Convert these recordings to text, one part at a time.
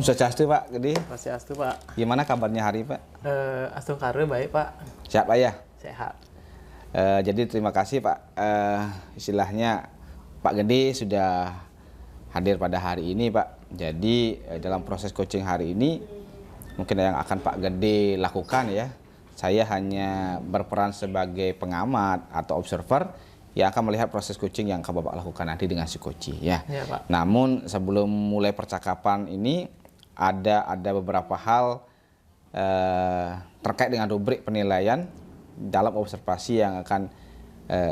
Swastiastu Pak Gede. Swastiastu Pak. Gimana kabarnya hari Pak? Astung kare baik Pak. Sehat Pak ya? Sehat. Jadi terima kasih Pak. Istilahnya Pak Gede sudah hadir pada hari ini Pak. Jadi dalam proses coaching hari ini mungkin yang akan Pak Gede lakukan ya. Saya hanya berperan sebagai pengamat atau observer yang akan melihat proses coaching yang akan Bapak lakukan nanti dengan si coach ya. Ya, Pak. Namun sebelum mulai percakapan ini ada beberapa hal terkait dengan rubrik penilaian dalam observasi yang akan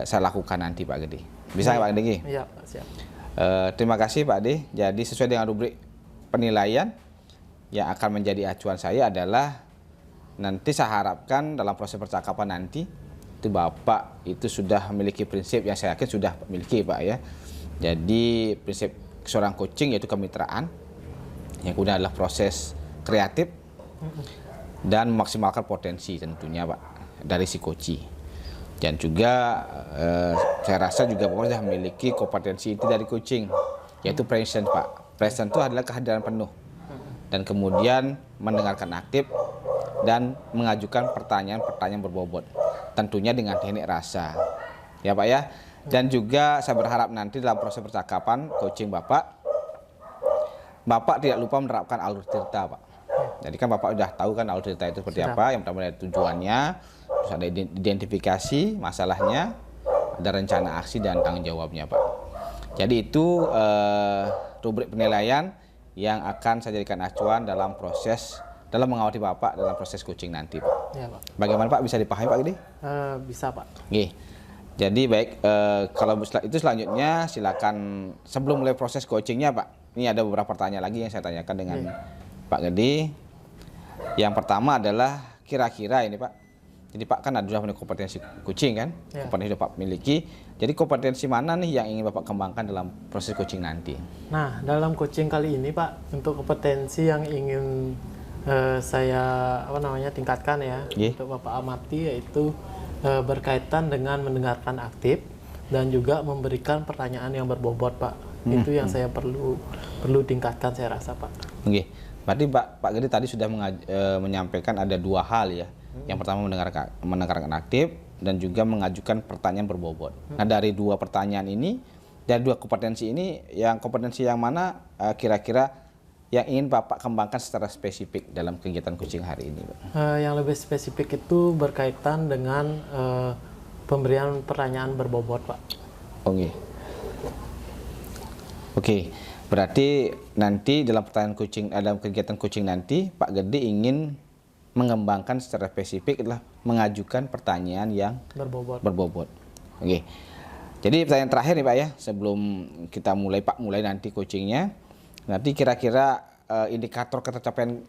saya lakukan nanti Pak Gede. Bisa ya, Pak Gede? Iya Pak, siap. Terima kasih Pak Gede. Jadi sesuai dengan rubrik penilaian yang akan menjadi acuan saya adalah nanti saya harapkan dalam proses percakapan nanti itu Bapak itu sudah memiliki prinsip yang saya yakin sudah memiliki Pak ya. Jadi prinsip seorang coaching yaitu kemitraan, yang kedua adalah proses kreatif dan memaksimalkan potensi tentunya Pak dari si coach. Dan juga saya rasa juga Bapak sudah memiliki kompetensi itu dari coaching yaitu present Pak. Present itu adalah kehadiran penuh dan kemudian mendengarkan aktif dan mengajukan pertanyaan-pertanyaan berbobot. Tentunya dengan teknik rasa, ya Pak ya. Dan juga saya berharap nanti dalam proses percakapan coaching Bapak tidak lupa menerapkan alur cerita Pak. Jadi kan Bapak sudah tahu kan alur cerita itu seperti apa. Yang pertama ada tujuannya, terus ada identifikasi masalahnya, ada rencana aksi dan tanggung jawabnya Pak. Jadi itu rubrik penilaian yang akan saya jadikan acuan dalam mengawasi Bapak dalam proses coaching nanti Pak. Ya, Pak. Bagaimana Pak, bisa dipahami Pak Gede? Bisa Pak. Oke. Jadi baik, kalau itu selanjutnya silakan sebelum mulai proses coachingnya Pak. Ini ada beberapa pertanyaan lagi yang saya tanyakan dengan Pak Gede. Yang pertama adalah kira-kira ini Pak. Jadi Pak kan sudah punya kompetensi coaching kan? Ya. Kompetensi Bapak miliki. Jadi kompetensi mana nih yang ingin Bapak kembangkan dalam proses coaching nanti? Nah, dalam coaching kali ini Pak, untuk kompetensi yang ingin saya tingkatkan ya untuk Bapak amati yaitu berkaitan dengan mendengarkan aktif dan juga memberikan pertanyaan yang berbobot Pak. Itu yang saya perlu tingkatkan saya rasa Pak. Oke. Berarti Pak Gede tadi sudah menyampaikan ada dua hal ya. Yang pertama mendengarkan aktif dan juga mengajukan pertanyaan berbobot. Nah dari dua pertanyaan ini, dari dua kompetensi ini, kompetensi yang mana kira-kira yang ingin Bapak kembangkan secara spesifik dalam kegiatan coaching hari ini Pak? Yang lebih spesifik itu berkaitan dengan pemberian pertanyaan berbobot Pak. Oke. Berarti nanti dalam dalam kegiatan coaching nanti Pak Gede ingin mengembangkan secara spesifik adalah mengajukan pertanyaan yang berbobot. Oke. Jadi pertanyaan terakhir nih Pak ya, sebelum kita mulai nanti coachingnya. Nanti kira-kira indikator ketercapaian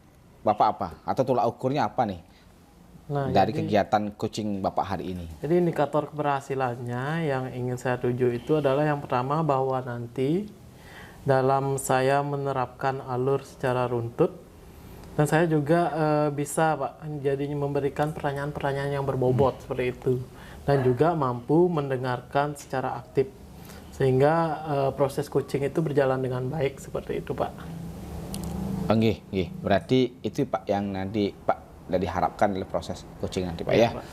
Bapak apa? Atau tolak ukurnya apa nih? Nah, dari kegiatan coaching Bapak hari ini? Jadi indikator keberhasilannya yang ingin saya tuju itu adalah yang pertama bahwa nanti dalam saya menerapkan alur secara runtut dan saya juga bisa Pak jadinya memberikan pertanyaan-pertanyaan yang berbobot seperti itu dan juga mampu mendengarkan secara aktif sehingga proses coaching itu berjalan dengan baik seperti itu Pak. Oke. Berarti itu Pak yang nanti Pak diharapkan dalam proses coaching nanti Pak ya. Pak.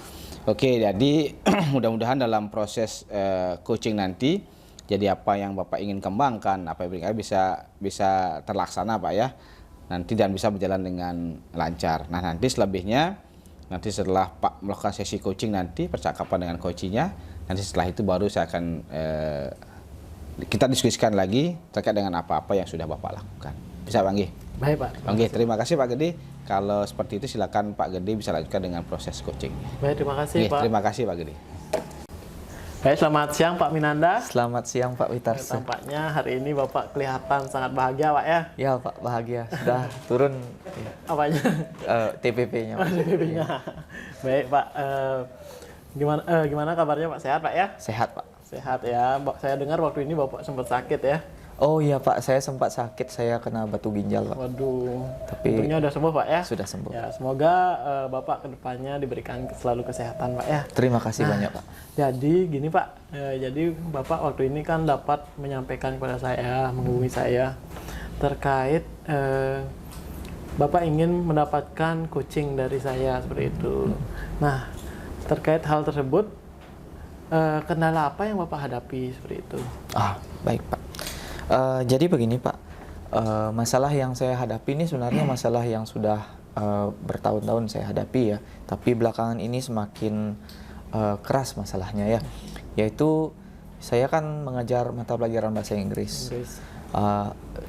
Oke, jadi mudah-mudahan dalam proses coaching nanti jadi apa yang Bapak ingin kembangkan, apa yang bisa terlaksana Pak ya. Nanti dan bisa berjalan dengan lancar. Nah nanti selebihnya nanti setelah Pak melakukan sesi coaching nanti percakapan dengan coachingnya, nanti setelah itu baru saya akan kita diskusikan lagi terkait dengan apa-apa yang sudah Bapak lakukan. Bisa Pak Gede? Baik Pak. Oke, terima kasih Pak Gede. Kalau seperti itu silakan Pak Gede bisa lanjutkan dengan proses coaching. Baik, terima kasih Pak. Terima kasih Pak Gede. Baik, selamat siang Pak Minanda. Selamat siang Pak Witarsa. Tampaknya hari ini Bapak kelihatan sangat bahagia Pak ya? Ya Pak, bahagia. Sudah turun apanya? TPP-nya. TPP-nya. Baik Pak, gimana kabarnya Pak? Sehat Pak ya? Sehat Pak. Sehat ya. Saya dengar waktu ini Bapak sempat sakit ya? Oh iya Pak, saya sempat sakit, saya kena batu ginjal Pak. Waduh, tapi tentunya udah sembuh Pak ya? Sudah sembuh. Ya, semoga Bapak kedepannya diberikan selalu kesehatan Pak ya. Terima kasih banyak Pak. Jadi gini Pak, jadi Bapak waktu ini kan dapat menyampaikan kepada saya, menghubungi saya terkait Bapak ingin mendapatkan coaching dari saya seperti itu. Nah, terkait hal tersebut, kendala apa yang Bapak hadapi seperti itu? Baik Pak. Jadi begini Pak, masalah yang saya hadapi ini sebenarnya masalah yang sudah bertahun-tahun saya hadapi ya, tapi belakangan ini semakin keras masalahnya ya, yaitu saya kan mengajar mata pelajaran bahasa Inggris.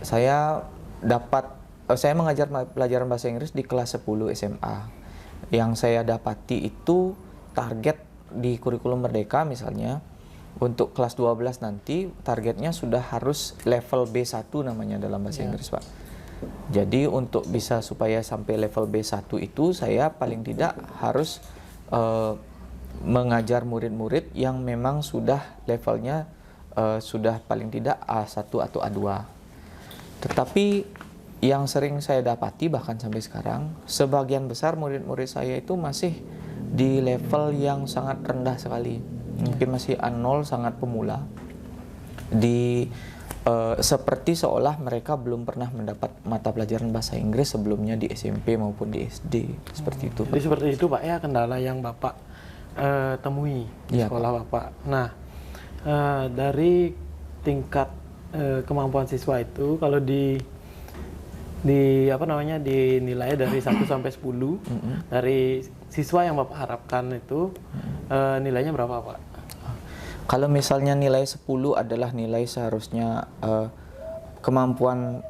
Saya saya mengajar pelajaran bahasa Inggris di kelas 10 SMA. Yang saya dapati itu target di kurikulum Merdeka misalnya, untuk kelas 12 nanti targetnya sudah harus level B1 namanya dalam bahasa Inggris Pak. Jadi untuk bisa supaya sampai level B1 itu saya paling tidak harus mengajar murid-murid yang memang sudah levelnya sudah paling tidak A1 atau A2. Tetapi yang sering saya dapati bahkan sampai sekarang, sebagian besar murid-murid saya itu masih di level yang sangat rendah sekali. Mungkin masih A0, sangat pemula. Seperti seolah mereka belum pernah mendapat mata pelajaran bahasa Inggris sebelumnya di SMP maupun di SD. Seperti itu Pak. Jadi seperti itu Pak ya, kendala yang Bapak temui di sekolah Bapak. Nah, dari tingkat kemampuan siswa itu, kalau dinilai dari 1 sampai 10, dari siswa yang Bapak harapkan itu nilainya berapa Pak? Kalau misalnya nilai 10 adalah nilai seharusnya kemampuan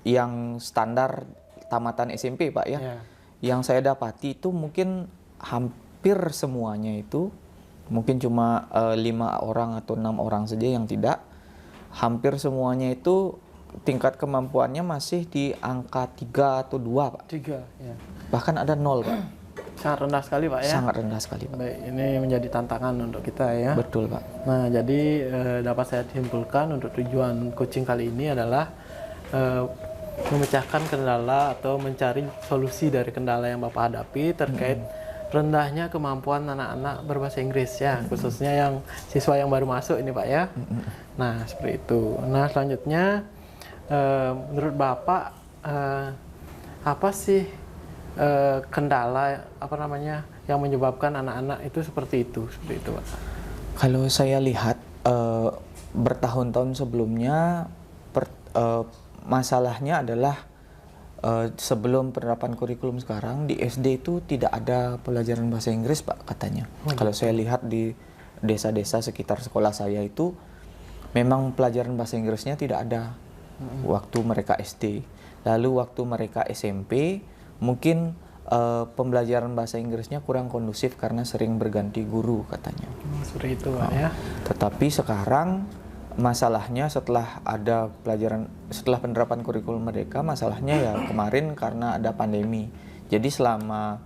yang standar tamatan SMP Pak ya. Yang saya dapati itu mungkin hampir semuanya itu, mungkin cuma 5 orang atau 6 orang saja yang tidak. Hampir semuanya itu tingkat kemampuannya masih di angka 3 atau 2 Pak. 3 ya. Bahkan ada 0 Pak. Sangat rendah sekali Pak ya? Sangat rendah sekali Pak. Baik, ini menjadi tantangan untuk kita ya. Betul Pak. Nah, jadi dapat saya simpulkan untuk tujuan coaching kali ini adalah memecahkan kendala atau mencari solusi dari kendala yang Bapak hadapi terkait rendahnya kemampuan anak-anak berbahasa Inggris ya, khususnya yang siswa yang baru masuk ini Pak ya. Nah, seperti itu. Nah, selanjutnya menurut Bapak apa sih kendala yang menyebabkan anak-anak itu seperti itu Pak? Kalau saya lihat bertahun-tahun sebelumnya masalahnya adalah sebelum penerapan kurikulum sekarang di SD itu tidak ada pelajaran bahasa Inggris Pak katanya. Kalau saya lihat di desa-desa sekitar sekolah saya itu memang pelajaran bahasa Inggrisnya tidak ada waktu mereka SD. Lalu waktu mereka SMP mungkin pembelajaran bahasa Inggrisnya kurang kondusif karena sering berganti guru katanya. Seperti itu Pak ya. Tetapi sekarang masalahnya setelah penerapan kurikulum Merdeka, masalahnya ya kemarin karena ada pandemi. Jadi selama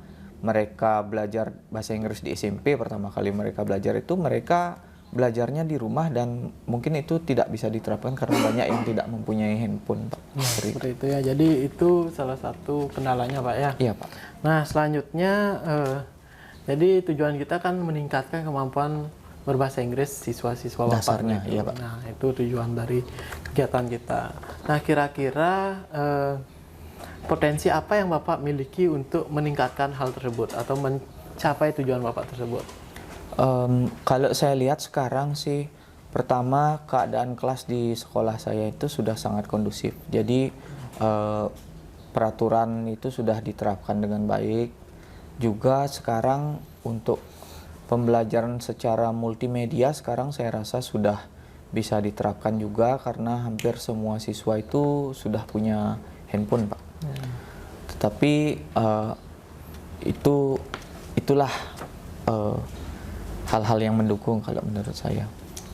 mereka belajar bahasa Inggris di SMP, pertama kali mereka belajar itu mereka belajarnya di rumah dan mungkin itu tidak bisa diterapkan karena banyak yang tidak mempunyai handphone Pak. Seperti itu ya. Jadi itu salah satu kendalanya Pak ya. Iya Pak. Nah, selanjutnya jadi tujuan kita kan meningkatkan kemampuan berbahasa Inggris siswa-siswa Bapak. Dasarnya, iya Pak. Nah, itu tujuan dari kegiatan kita. Nah, kira-kira potensi apa yang Bapak miliki untuk meningkatkan hal tersebut atau mencapai tujuan Bapak tersebut? Kalau saya lihat sekarang sih, pertama keadaan kelas di sekolah saya itu sudah sangat kondusif. Jadi peraturan itu sudah diterapkan dengan baik. Juga sekarang untuk pembelajaran secara multimedia sekarang saya rasa sudah bisa diterapkan juga karena hampir semua siswa itu sudah punya handphone Pak. Tetapi itulah hal-hal yang mendukung kalau menurut saya.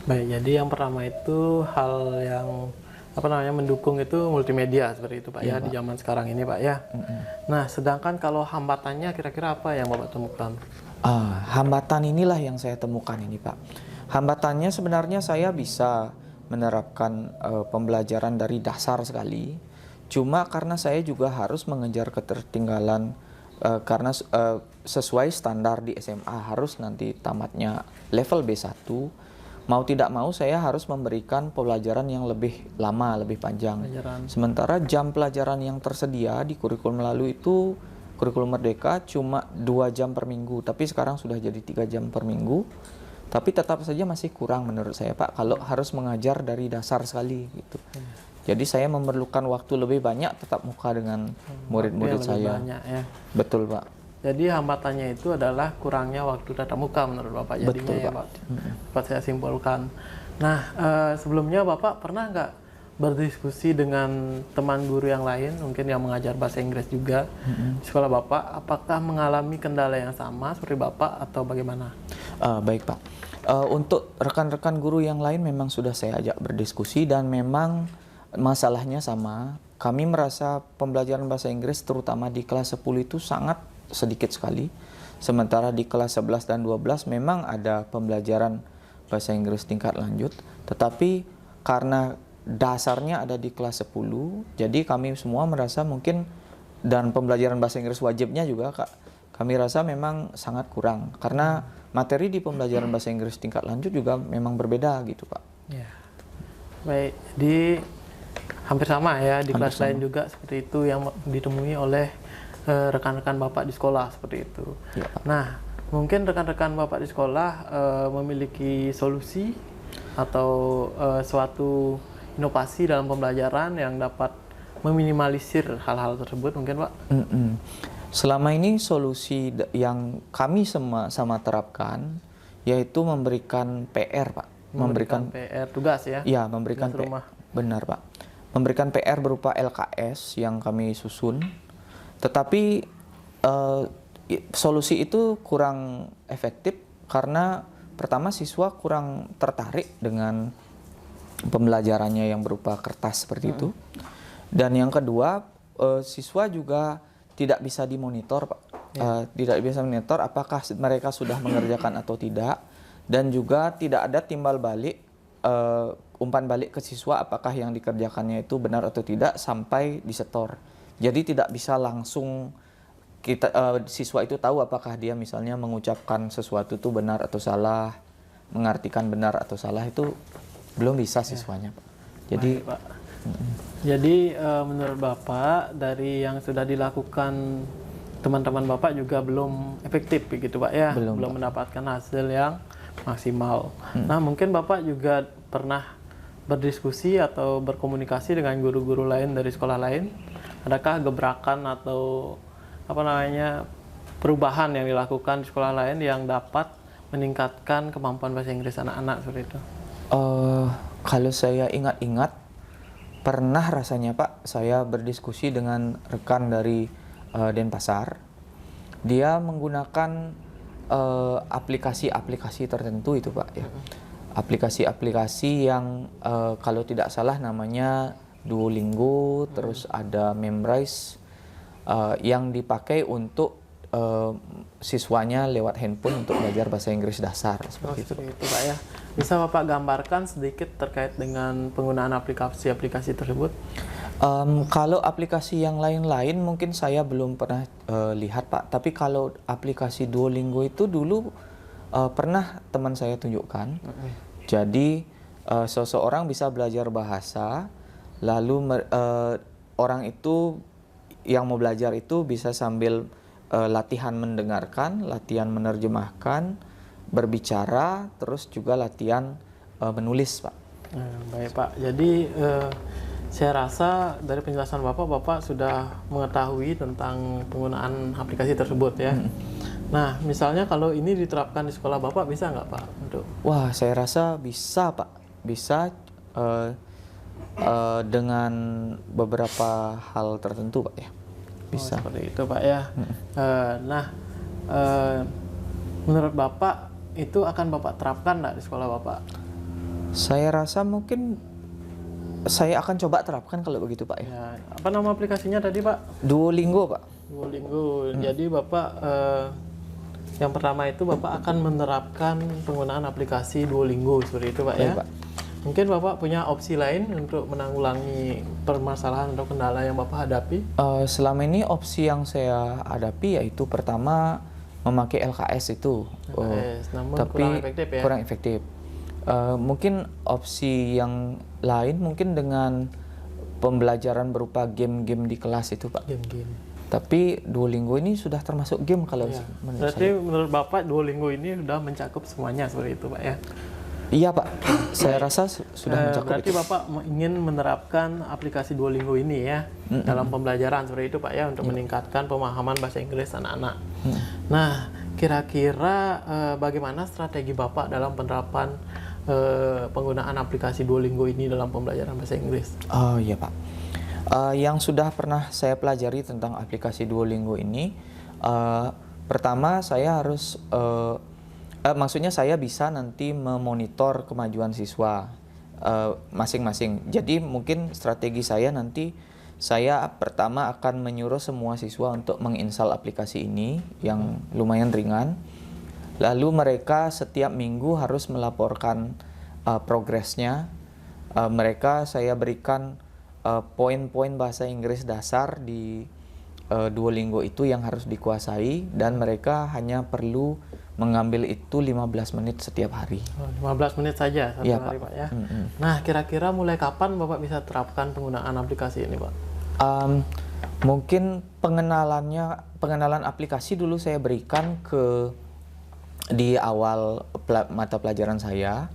Baik, jadi yang pertama itu hal yang mendukung itu multimedia seperti itu Pak ya, di zaman sekarang ini Pak ya. Nah, sedangkan kalau hambatannya kira-kira apa yang Bapak temukan? Hambatan inilah yang saya temukan ini Pak. Hambatannya sebenarnya saya bisa menerapkan pembelajaran dari dasar sekali. Cuma karena saya juga harus mengejar ketertinggalan karena sesuai standar di SMA harus nanti tamatnya level B1, mau tidak mau saya harus memberikan pembelajaran yang lebih lama, lebih panjang. Pelajaran. Sementara jam pelajaran yang tersedia di kurikulum lalu itu kurikulum Merdeka cuma 2 jam per minggu, tapi sekarang sudah jadi 3 jam per minggu. Tapi tetap saja masih kurang menurut saya Pak, kalau harus mengajar dari dasar sekali gitu. Jadi saya memerlukan waktu lebih banyak tetap muka dengan murid-murid Yang lebih saya. banyak, ya. Betul Pak. Jadi hambatannya itu adalah kurangnya waktu tatap muka menurut Bapak jadinya. Betul, ya Pak. Pak. Dapat saya simpulkan. Nah, sebelumnya Bapak pernah nggak berdiskusi dengan teman guru yang lain, mungkin yang mengajar bahasa Inggris juga di sekolah Bapak, apakah mengalami kendala yang sama seperti Bapak atau bagaimana? Baik Pak. Untuk rekan-rekan guru yang lain memang sudah saya ajak berdiskusi dan memang masalahnya sama. Kami merasa pembelajaran bahasa Inggris terutama di kelas 10 itu sangat sedikit sekali. Sementara di kelas 11 dan 12 memang ada pembelajaran bahasa Inggris tingkat lanjut. Tetapi karena dasarnya ada di kelas 10, jadi kami semua merasa mungkin, dan pembelajaran bahasa Inggris wajibnya juga kami rasa memang sangat kurang. Karena materi di pembelajaran bahasa Inggris tingkat lanjut juga memang berbeda gitu Pak. Ya. Baik, di hampir sama ya, di Hampir kelas lain juga seperti itu yang ditemui oleh rekan-rekan Bapak di sekolah seperti itu. Ya, Pak. Nah, mungkin rekan-rekan Bapak di sekolah memiliki solusi atau suatu inovasi dalam pembelajaran yang dapat meminimalisir hal-hal tersebut mungkin Pak? Selama ini solusi yang kami sama terapkan yaitu memberikan PR Pak. Memberikan PR tugas ya? Ya, memberikan tugas rumah. Benar Pak. Memberikan PR berupa LKS yang kami susun. Tetapi solusi itu kurang efektif karena pertama siswa kurang tertarik dengan pembelajarannya yang berupa kertas seperti itu. Dan yang kedua, siswa juga tidak bisa dimonitor Pak. Tidak bisa monitor apakah mereka sudah mengerjakan atau tidak. Dan juga tidak ada timbal balik, umpan balik ke siswa apakah yang dikerjakannya itu benar atau tidak sampai disetor. Jadi tidak bisa langsung siswa itu tahu apakah dia misalnya mengucapkan sesuatu itu benar atau salah, mengartikan benar atau salah, itu belum bisa siswanya Pak. Jadi baik, Pak. Jadi menurut Bapak dari yang sudah dilakukan teman-teman Bapak juga belum efektif begitu Pak ya? Belum, Pak. Mendapatkan hasil yang maksimal. Nah, mungkin Bapak juga pernah berdiskusi atau berkomunikasi dengan guru-guru lain dari sekolah lain. Adakah gebrakan atau perubahan yang dilakukan di sekolah lain yang dapat meningkatkan kemampuan bahasa Inggris anak-anak seperti itu? Kalau saya ingat-ingat, pernah rasanya Pak, saya berdiskusi dengan rekan dari Denpasar. Dia menggunakan aplikasi-aplikasi tertentu itu Pak ya. Aplikasi-aplikasi yang kalau tidak salah namanya Duolingo, terus ada Memrise yang dipakai untuk siswanya lewat handphone untuk belajar bahasa Inggris dasar seperti itu. Itu Pak ya. Bisa Bapak gambarkan sedikit terkait dengan penggunaan aplikasi-aplikasi tersebut? Kalau aplikasi yang lain-lain mungkin saya belum pernah lihat Pak. Tapi kalau aplikasi Duolingo itu dulu pernah teman saya tunjukkan. Jadi seseorang bisa belajar bahasa, lalu orang itu yang mau belajar itu bisa sambil latihan mendengarkan, latihan menerjemahkan, berbicara, terus juga latihan menulis Pak. Baik Pak. Jadi saya rasa dari penjelasan Bapak sudah mengetahui tentang penggunaan aplikasi tersebut ya. Nah, misalnya kalau ini diterapkan di sekolah Bapak bisa nggak Pak? Wah, saya rasa bisa Pak. Bisa dengan beberapa hal tertentu Pak ya. Bisa. Seperti itu Pak ya. Menurut Bapak itu akan Bapak terapkan nggak di sekolah Bapak? Saya rasa mungkin saya akan coba terapkan kalau begitu Pak ya. Apa nama aplikasinya tadi Pak? Duolingo Pak. Duolingo. Jadi Bapak yang pertama itu Bapak akan menerapkan penggunaan aplikasi Duolingo seperti itu Pak ya. Pak. Mungkin Bapak punya opsi lain untuk menanggulangi permasalahan atau kendala yang Bapak hadapi? Selama ini opsi yang saya hadapi yaitu pertama memakai LKS itu. LKS, namun tapi kurang efektif ya? Kurang efektif. Mungkin opsi yang lain mungkin dengan pembelajaran berupa game-game di kelas itu, Pak. Game-game. Tapi Duolingo ini sudah termasuk game kalau Ya. menurut Berarti saya. menurut Bapak Duolingo ini sudah mencakup semuanya seperti itu, Pak ya? Iya, Pak. Saya rasa sudah mencakup Berarti itu. Bapak ingin menerapkan aplikasi Duolingo ini ya dalam pembelajaran seperti itu, Pak ya, untuk meningkatkan pemahaman bahasa Inggris anak-anak. Nah, kira-kira bagaimana strategi Bapak dalam penerapan penggunaan aplikasi Duolingo ini dalam pembelajaran bahasa Inggris? Oh iya, Pak. Yang sudah pernah saya pelajari tentang aplikasi Duolingo ini, pertama saya harus, maksudnya saya bisa nanti memonitor kemajuan siswa masing-masing. Jadi mungkin strategi saya nanti, saya pertama akan menyuruh semua siswa untuk menginstal aplikasi ini yang lumayan ringan. Lalu mereka setiap minggu harus melaporkan progresnya. Mereka saya berikan poin-poin bahasa Inggris dasar di Duolingo itu yang harus dikuasai, dan mereka hanya perlu mengambil itu 15 menit setiap hari. 15 menit saja satu Iya, hari, Pak. Pak ya. Nah, kira-kira mulai kapan Bapak bisa terapkan penggunaan aplikasi ini, Pak? Mungkin pengenalan aplikasi dulu saya berikan di awal mata pelajaran saya.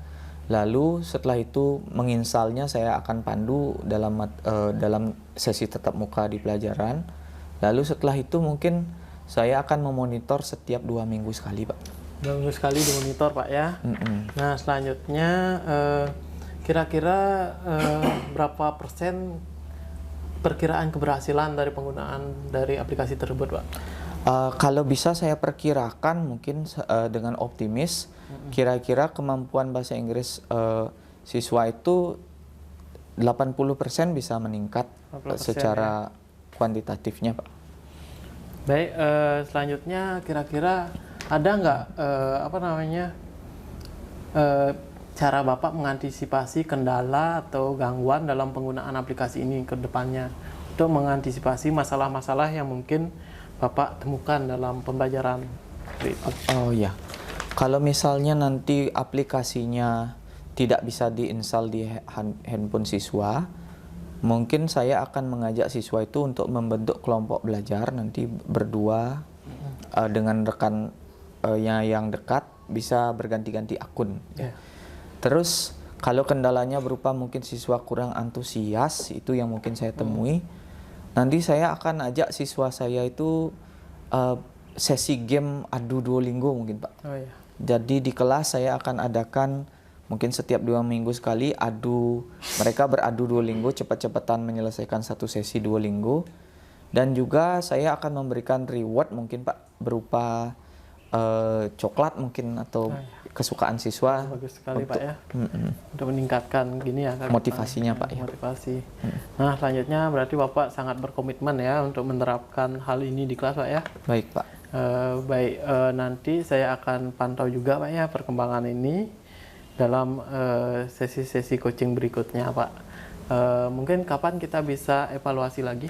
Lalu setelah itu menginstalnya saya akan pandu dalam sesi tatap muka di pelajaran. Lalu setelah itu mungkin saya akan memonitor setiap 2 minggu sekali, Pak. 2 minggu sekali dimonitor, Pak ya. Nah, selanjutnya kira-kira berapa persen perkiraan keberhasilan dari penggunaan dari aplikasi tersebut, Pak? Kalau bisa saya perkirakan mungkin dengan optimis, kira-kira kemampuan bahasa Inggris siswa itu 80% bisa meningkat 80% secara kuantitatifnya, Pak. Baik, selanjutnya kira-kira ada nggak cara Bapak mengantisipasi kendala atau gangguan dalam penggunaan aplikasi ini ke depannya untuk mengantisipasi masalah-masalah yang mungkin Bapak temukan dalam pembelajaran itu? Oh ya, kalau misalnya nanti aplikasinya tidak bisa diinstal di handphone siswa, mungkin saya akan mengajak siswa itu untuk membentuk kelompok belajar nanti berdua dengan rekan yang dekat, bisa berganti-ganti akun. Yeah. Terus kalau kendalanya berupa mungkin siswa kurang antusias, itu yang mungkin saya temui. Nanti saya akan ajak siswa saya itu sesi game adu Duolingo mungkin, Pak. Oh, iya. Jadi di kelas saya akan adakan mungkin setiap 2 minggu sekali mereka beradu Duolingo, cepat-cepatan menyelesaikan satu sesi Duolingo. Dan juga saya akan memberikan reward mungkin, Pak, berupa coklat mungkin atau kesukaan siswa. Bagus sekali, Pak ya. Untuk meningkatkan gini ya Motivasinya, Pak, ya. Motivasi. Nah, selanjutnya berarti Bapak sangat berkomitmen ya untuk menerapkan hal ini di kelas, Pak ya. Baik, Pak. Baik, nanti saya akan pantau juga, Pak ya, perkembangan ini dalam sesi-sesi coaching berikutnya, Pak. Mungkin kapan kita bisa evaluasi lagi?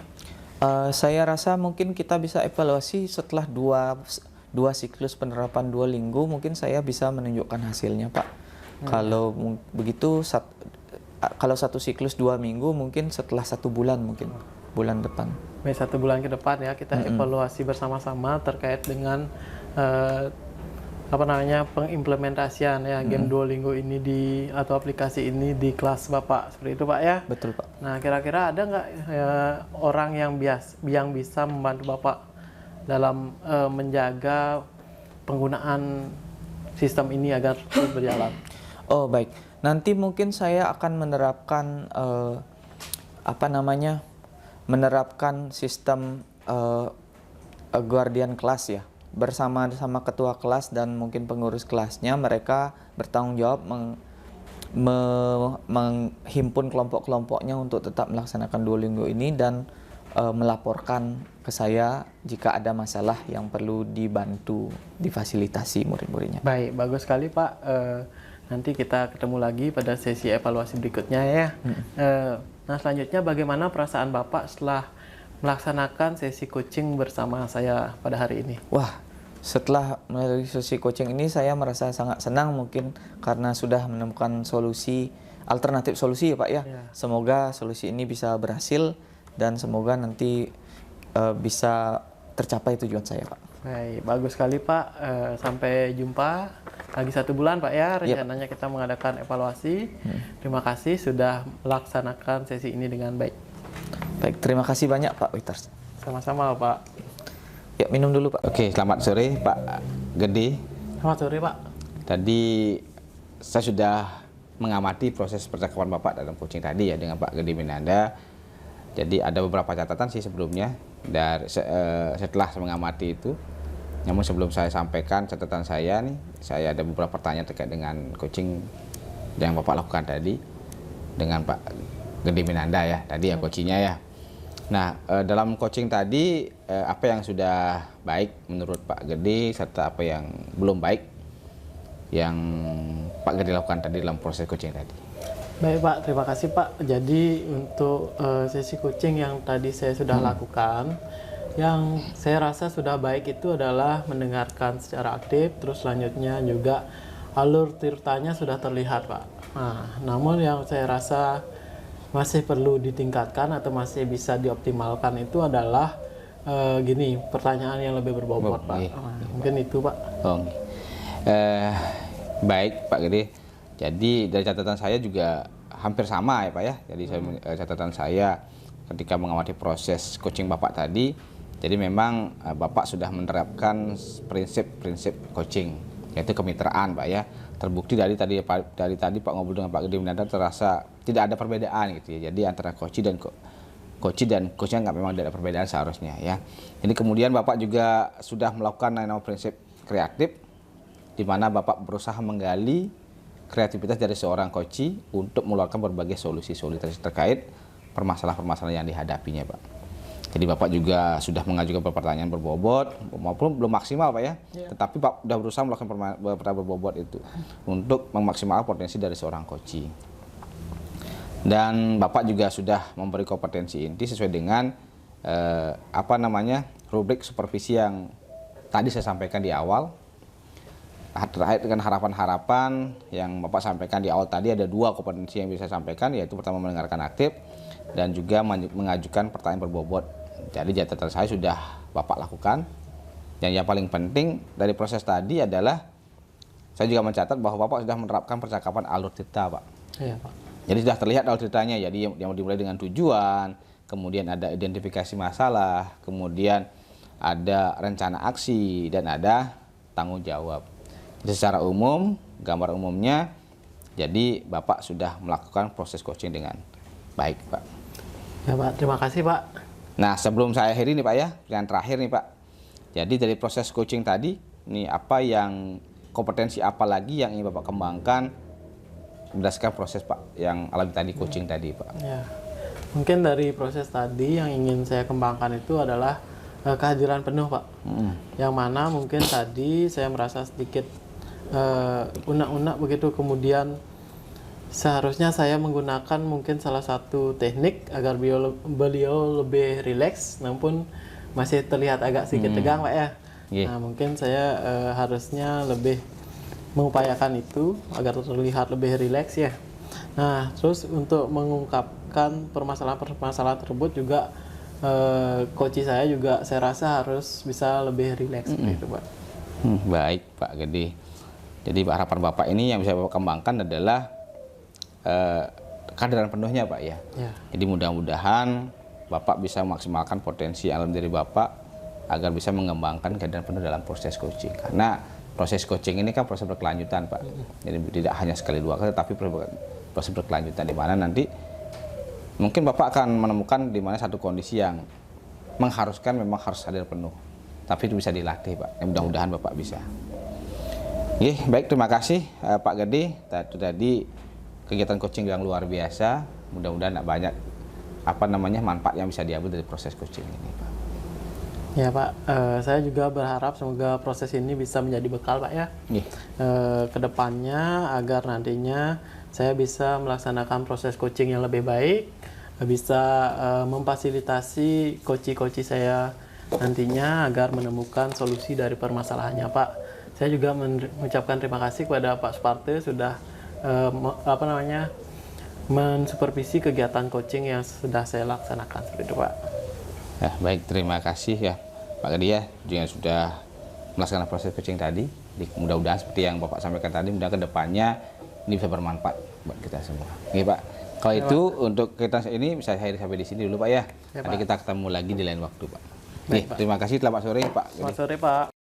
Saya rasa mungkin kita bisa evaluasi setelah dua siklus penerapan Duolingo, mungkin saya bisa menunjukkan hasilnya, Pak. Kalau begitu, kalau satu siklus 2 minggu, mungkin setelah 1 bulan mungkin, bulan depan. Baik, 1 bulan ke depan ya kita evaluasi bersama-sama terkait dengan pengimplementasian ya game Duolingo ini atau aplikasi ini di kelas Bapak, seperti itu, Pak ya. Betul, Pak. Nah, kira-kira ada nggak orang yang bisa membantu Bapak dalam menjaga penggunaan sistem ini agar terus berjalan? Oh, baik. Nanti mungkin saya akan menerapkan sistem guardian kelas ya. Bersama ketua kelas dan mungkin pengurus kelasnya, mereka bertanggung jawab menghimpun kelompok-kelompoknya untuk tetap melaksanakan Duolingo ini dan melaporkan ke saya jika ada masalah yang perlu dibantu, difasilitasi murid-muridnya. Baik, bagus sekali, Pak. Nanti kita ketemu lagi pada sesi evaluasi berikutnya ya. Nah, selanjutnya bagaimana perasaan Bapak setelah melaksanakan sesi coaching bersama saya pada hari ini? Wah, Setelah melalui sesi coaching ini saya merasa sangat senang mungkin karena sudah menemukan solusi alternatif solusi ya Pak ya. Ya. Semoga solusi ini bisa berhasil dan semoga nanti bisa tercapai tujuan saya Pak. Baik, bagus sekali Pak. Sampai jumpa lagi 1 bulan Pak ya. Rencananya kita mengadakan evaluasi. Terima kasih sudah melaksanakan sesi ini dengan baik. Baik, terima kasih banyak Pak Witars. Sama-sama Pak. Ya, minum dulu Pak. Oke, selamat sore Pak Gede. Selamat sore Pak. Tadi saya sudah mengamati proses percakapan Bapak dalam coaching tadi ya dengan Pak Gede Minanda. Jadi ada beberapa catatan sih sebelumnya setelah saya mengamati itu. Namun sebelum saya sampaikan catatan saya nih, saya ada beberapa pertanyaan terkait dengan coaching yang Bapak lakukan tadi dengan Pak Gede Minanda ya, tadi ya coachingnya ya. Nah, dalam coaching tadi apa yang sudah baik menurut Pak Gede serta apa yang belum baik yang Pak Gede lakukan tadi dalam proses coaching tadi? Baik Pak, terima kasih Pak. Jadi untuk sesi coaching yang tadi saya sudah lakukan, yang saya rasa sudah baik itu adalah mendengarkan secara aktif, terus selanjutnya juga alur ceritanya sudah terlihat Pak. Nah, namun yang saya rasa masih perlu ditingkatkan atau masih bisa dioptimalkan itu adalah gini, pertanyaan yang lebih berbobot Pak. Mungkin itu Pak. Baik Pak Gede. Jadi dari catatan saya juga hampir sama ya Pak ya. Jadi catatan saya ketika mengamati proses coaching Bapak tadi, jadi memang Bapak sudah menerapkan prinsip-prinsip coaching, yaitu kemitraan Pak ya. Terbukti dari tadi Pak ngobrol dengan Pak Gede Minanda terasa tidak ada perbedaan gitu ya. Jadi antara coachnya nggak memang tidak ada perbedaan seharusnya ya. Jadi kemudian Bapak juga sudah melakukan yang namanya prinsip kreatif, di mana Bapak berusaha menggali kreativitas dari seorang coach untuk mengeluarkan berbagai solusi-solusi terkait permasalahan-permasalahan yang dihadapinya Pak. Jadi Bapak juga sudah mengajukan pertanyaan berbobot, maupun belum maksimal Pak ya. Tetapi Pak sudah berusaha melakukan pertanyaan berbobot itu untuk memaksimalkan potensi dari seorang coach. Dan Bapak juga sudah memberi kompetensi inti sesuai dengan rubrik supervisi yang tadi saya sampaikan di awal. Terkait dengan harapan-harapan yang Bapak sampaikan di awal tadi, ada 2 kompetensi yang bisa saya sampaikan, yaitu pertama mendengarkan aktif dan juga mengajukan pertanyaan berbobot. Jadi catatan saya sudah Bapak lakukan. Dan yang paling penting dari proses tadi adalah saya juga mencatat bahwa Bapak sudah menerapkan percakapan alur cerita Pak. Iya Pak. Jadi sudah terlihat alur ceritanya. Jadi yang dimulai dengan tujuan, kemudian ada identifikasi masalah, kemudian ada rencana aksi, dan ada tanggung jawab. Jadi secara umum, gambar umumnya, jadi Bapak sudah melakukan proses coaching dengan baik Pak. Ya Pak, terima kasih Pak. Nah, sebelum saya akhiri nih Pak ya, yang terakhir nih Pak. Jadi dari proses coaching tadi, nih kompetensi apa lagi yang ingin Bapak kembangkan berdasarkan proses Pak yang alami tadi coaching tadi Pak? Ya, mungkin dari proses tadi yang ingin saya kembangkan itu adalah kehadiran penuh Pak. Yang mana mungkin tadi saya merasa sedikit unak-unak begitu, kemudian seharusnya saya menggunakan mungkin salah satu teknik agar beliau lebih rileks, namun masih terlihat agak sedikit tegang Pak ya. Nah, mungkin saya harusnya lebih mengupayakan itu agar terlihat lebih rileks ya. Nah, terus untuk mengungkapkan permasalahan-permasalahan tersebut juga coach saya juga saya rasa harus bisa lebih rileks gitu Pak. Baik Pak Gede. Jadi harapan Bapak ini yang bisa Bapak kembangkan adalah kehadiran penuhnya Pak ya. Jadi mudah-mudahan Bapak bisa memaksimalkan potensi alam diri Bapak agar bisa mengembangkan kehadiran penuh dalam proses coaching. Karena proses coaching ini kan proses berkelanjutan Pak. Jadi tidak hanya sekali 2 kali, tapi proses berkelanjutan di mana nanti mungkin Bapak akan menemukan di mana satu kondisi yang mengharuskan memang harus hadir penuh. Tapi itu bisa dilatih Pak. Mudah-mudahan Bapak bisa. Baik, terima kasih Pak Gede. Itu tadi kegiatan coaching yang luar biasa. Mudah-mudahan banyak manfaat yang bisa diambil dari proses coaching ini Pak. Ya Pak, saya juga berharap semoga proses ini bisa menjadi bekal Pak ya. Kedepannya agar nantinya saya bisa melaksanakan proses coaching yang lebih baik, bisa memfasilitasi coach-coach saya nantinya agar menemukan solusi dari permasalahannya, Pak. Saya juga mengucapkan terima kasih kepada Pak Suparte sudah mensupervisi kegiatan coaching yang sudah saya laksanakan seperti itu, Pak. Ya, baik, terima kasih ya Pak Gede ya, juga sudah melaksanakan proses coaching tadi. Mudah-mudahan seperti yang Bapak sampaikan tadi, mudah-mudahan kedepannya ini bisa bermanfaat buat kita semua. Oke Pak, kalau Ya, itu untuk kita ini bisa saya sampai di sini dulu Pak ya. Ya, Nanti Pak. kita ketemu lagi di lain waktu Pak. Oke, Baik, Pak. terima kasih. Selamat sore Pak Gede. Selamat sore, Pak.